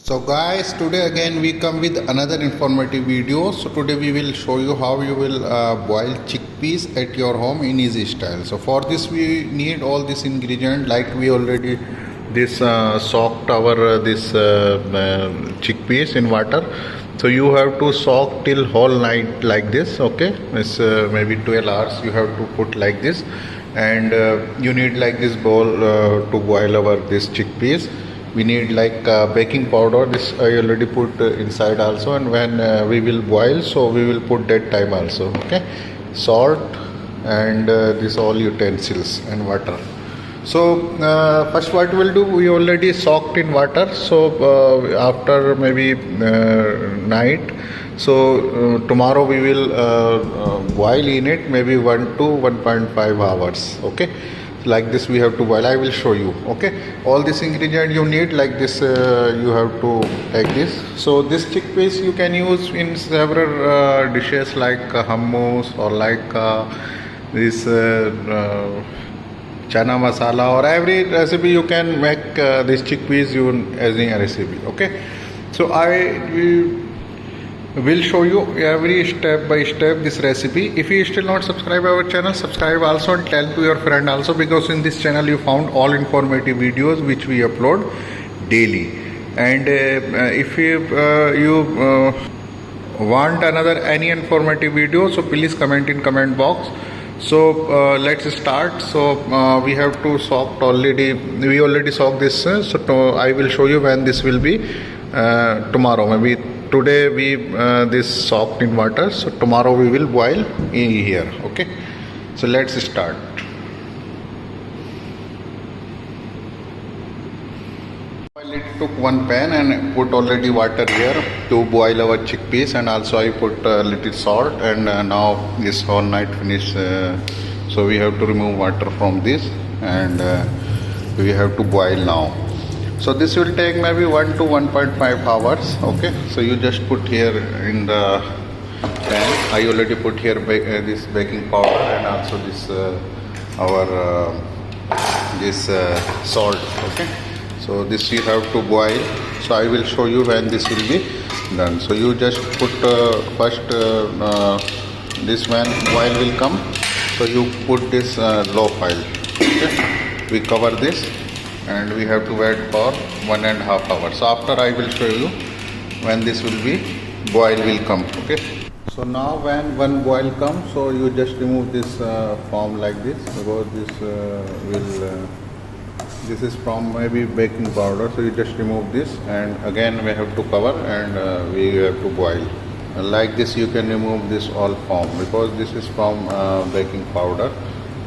So guys, today again we come with another informative video. So today we will show you how you will boil chickpeas at your home in easy style. So for this we need all this ingredient, like we already soaked our chickpeas in water. So you have to soak till whole night like this. Okay, it's maybe 12 hours you have to put like this, and you need like this bowl to boil our this chickpeas. We need like baking powder. This I already put inside also, and when we will boil, so we will put that time also. Okay, salt and this all utensils and water. So first what we'll do, we already soaked in water. So after maybe night, so tomorrow we will boil in it maybe 1 to 1.5 hours. Okay, like this we have to boil. I will show you. Okay, all this ingredient you need like this, you have to take this. So this chickpeas you can use in several dishes like hummus or like this chana masala, or every recipe you can make this chickpeas as in a recipe. Okay, so I will show you every step by step this recipe. If you still not subscribe our channel, subscribe also and tell to your friend also, because in this channel you found all informative videos which we upload daily. And if you want another any informative video, so please comment in comment box. So let's start. So we have to soak already. We already soak this. So I will show you when this will be tomorrow. Maybe today we this soaked in water. So tomorrow we will boil in here. Okay. So let's start. I took one pan and put already water here to boil our chickpeas, and also I put a little salt, and now this whole night finish. So we have to remove water from this, and we have to boil now. So this will take maybe 1 to 1.5 hours. Okay, so you just put here in the pan. I already put here this baking powder and also this salt. Okay, so this you have to boil. So I will show you when this will be done. So you just put first this when boil will come. So you put this low file. Okay, we cover this, and we have to wait for 1.5 hours. So after I will show you when this will be boil will come. Okay, so now when one boil comes, so you just remove this foam like this, because this this is from maybe baking powder. So you just remove this, and again we have to cover, and we have to boil. Like this you can remove this all foam, because this is from baking powder.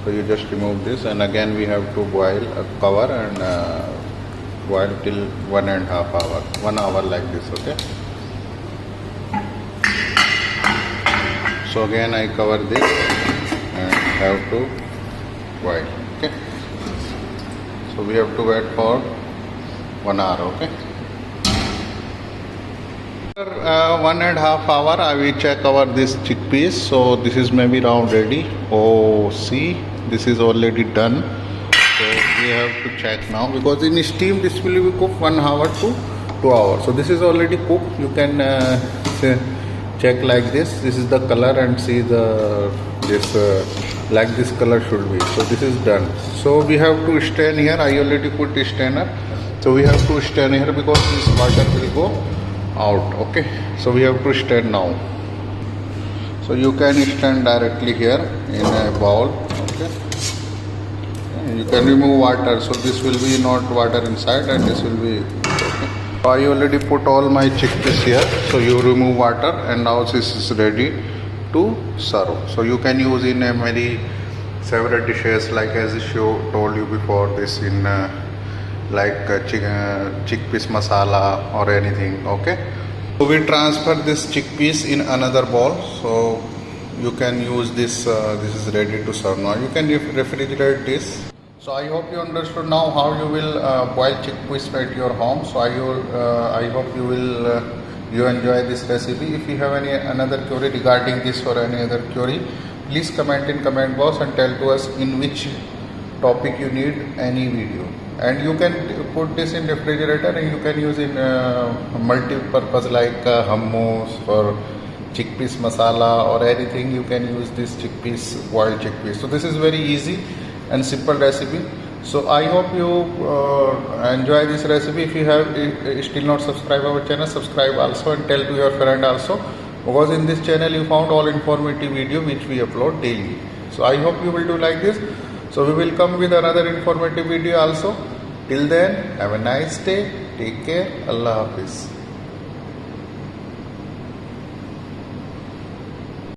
So you just remove this, and again we have to boil, cover, and boil till 1.5 hour, 1 hour like this. Okay, so again I cover this and have to boil. Okay, so we have to wait for 1 hour. Okay, after 1.5 hour I will check our this chickpeas. So this is maybe round ready. Oh, see, this is already done. So we have to check now, because in steam this will be cooked 1 hour to 2 hours. So this is already cooked. You can check like this. This is the color, and see the like this color should be. So this is done. So we have to stain here. I already put the strainer. So we have to stain here, because this water will go out. Okay, so we have to stain now. So you can stand directly here in a bowl. Okay, you can remove water. So this will be not water inside, and this will be. Okay. So I already put all my chickpeas here. So you remove water, and now this is ready to serve. So you can use in many several dishes, like as I told you before, this in like chickpeas masala or anything. Okay, so we transfer this chickpeas in another bowl. So you can use this. This is ready to serve now. You can refrigerate this. So I hope you understood now how you will boil chickpeas at your home. So I hope you will you enjoy this recipe. If you have any another query regarding this or any other query, please comment in comment box and tell to us in which topic you need any video. and you can put this in refrigerator and you can use in multi-purpose like hummus or chickpeas masala or anything. You can use this chickpeas, boiled chickpeas. So this is very easy and simple recipe. So I hope you enjoy this recipe. If you have still not subscribed our channel, subscribe also and tell to your friend also, because in this channel you found all informative video which we upload daily. So I hope you will do like this. So we will come with another informative video also. Till then, have a nice day. Take care. Allah Hafiz.